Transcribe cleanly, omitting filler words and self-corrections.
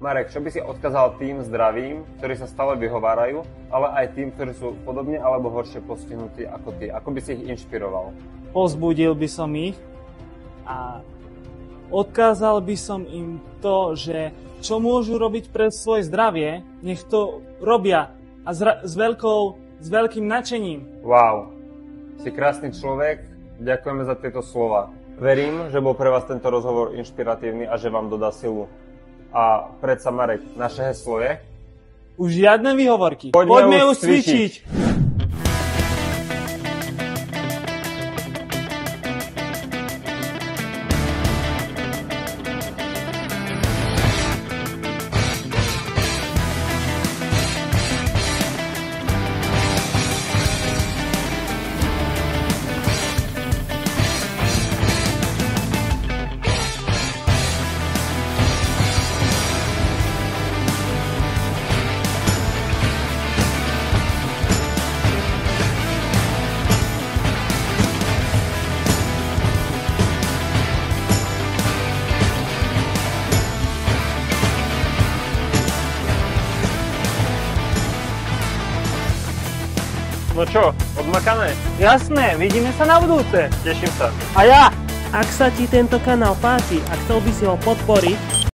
Marek, čo by si odkázal tým zdravým, ktorí sa stále vyhovárajú, ale aj tým, ktorí sú podobne alebo horšie postihnutí ako ty? Ako by si ich inšpiroval? Povzbudil by som ich a odkázal by som im to, že čo môžu robiť pre svoje zdravie, nech to robia a s veľkým nadšením. Wow, si krásny človek, ďakujeme za tieto slova. Verím, že bol pre vás tento rozhovor inšpiratívny a že vám dodá silu. A predsa, Marek, naše heslo je? Už žiadne výhovorky. Poďme už cvičiť. No čo, odmakané? Jasné, vidíme sa na budúce. Teším sa. A ja. Ak sa ti tento kanál páči a chcel by si ho podporiť,